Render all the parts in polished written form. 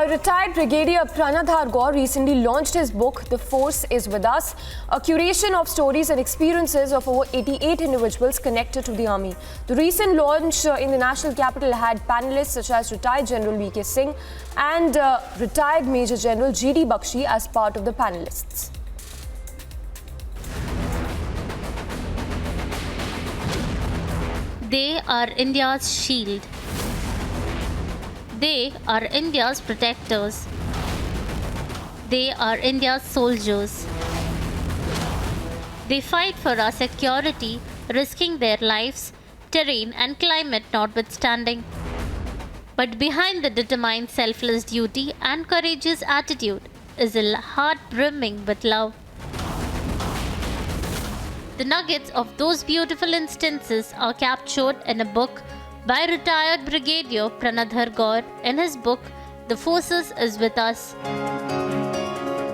Retired Brigadier Pranadhar Gaur recently launched his book, The Force is With Us, a curation of stories and experiences of over 88 individuals connected to the army. The recent launch in the national capital had panelists such as retired General V.K. Singh and retired Major General G.D. Bakshi as part of the panelists. They are India's shield. They are India's protectors. They are India's soldiers. They fight for our security, risking their lives, terrain and climate notwithstanding. But behind the determined selfless duty and courageous attitude is a heart brimming with love. The nuggets of those beautiful instances are captured in a book by retired Brigadier Pranadhar Gaur in his book, The Force is With Us.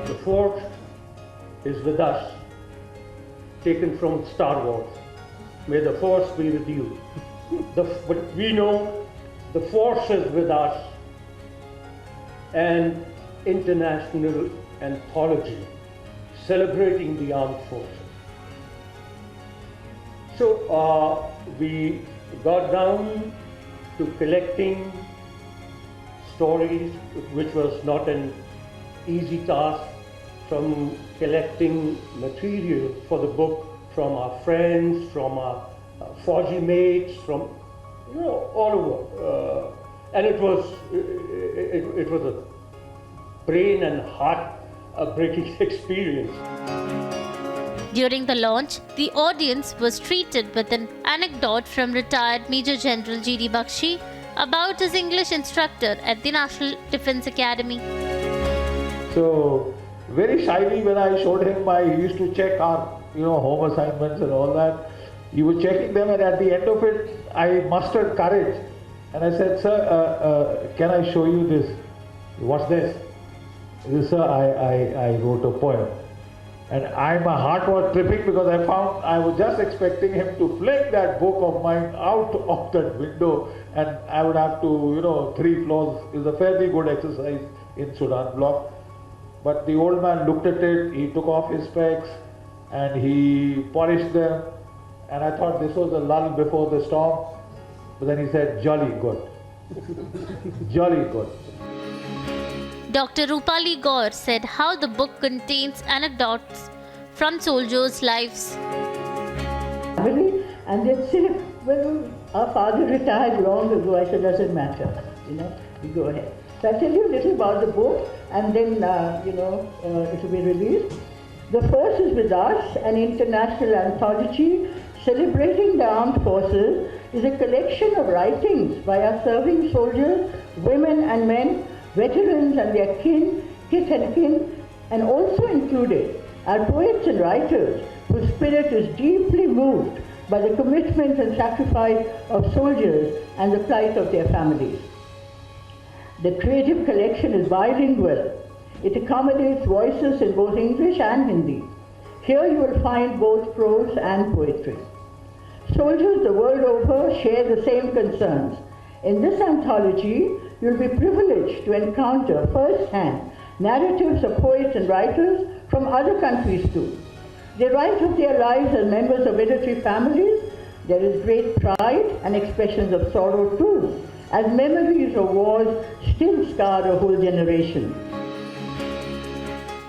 The Force is with us, taken from Star Wars. May the Force be with you. But we know the Force is with us, an international anthology celebrating the armed forces. So we got down to collecting stories, which was not an easy task, from collecting material for the book from our friends, from our Fauji mates, from all over, and it was a brain and heart breaking experience. During the launch, the audience was treated with an anecdote from retired Major General G.D. Bakshi about his English instructor at the National Defence Academy. So, very shyly when I showed him he used to check our home assignments and all that. He was checking them, and at the end of it, I mustered courage. And I said, "Sir, can I show you this? What's this?" He said, "Sir, I wrote a poem." And my heart was tripping because I was just expecting him to fling that book of mine out of that window, and I would have to, 3 floors is a fairly good exercise in Sudan block. But the old man looked at it, he took off his specs and he polished them, and I thought this was a lull before the storm. But then he said, "Jolly good." Jolly good. Dr. Rupali Gaur said how the book contains anecdotes from soldiers' lives. And they'd say, "Well, our father retired long ago." I said, "Doesn't matter, you go ahead." So I'll tell you a little about the book, and then, it will be released. The Force is With Us, an international anthology celebrating the armed forces, is a collection of writings by our serving soldiers, women and men, veterans and their kith and kin, and also included are poets and writers whose spirit is deeply moved by the commitment and sacrifice of soldiers and the plight of their families. The creative collection is bilingual. It accommodates voices in both English and Hindi. Here you will find both prose and poetry. Soldiers the world over share the same concerns. In this anthology, you'll be privileged to encounter firsthand narratives of poets and writers from other countries too. They write of their lives as members of military families. There is great pride and expressions of sorrow too, as memories of wars still scar a whole generation.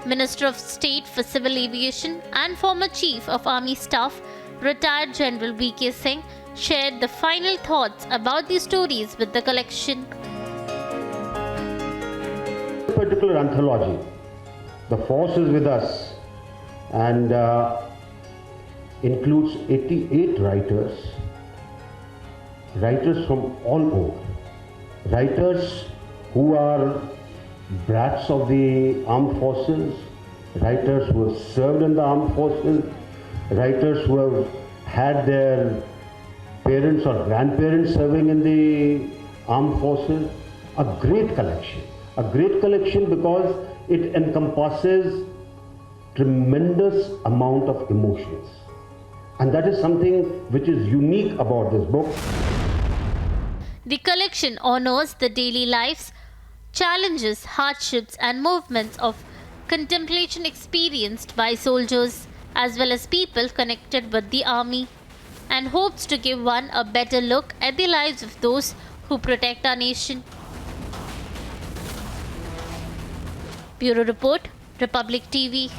Minister of State for Civil Aviation and former Chief of Army Staff, retired General V.K. Singh, shared the final thoughts about these stories with the collection. This particular anthology, The Force is With Us, and includes 88 writers from all over, writers who are brats of the armed forces, writers who have served in the armed forces, writers who have had their parents or grandparents serving in the armed forces. A great collection because it encompasses tremendous amount of emotions, and that is something which is unique about this book. The collection honors the daily lives challenges, hardships, and movements of contemplation experienced by soldiers as well as people connected with the army, and hopes to give one a better look at the lives of those who protect our nation. Bureau Report, Republic TV.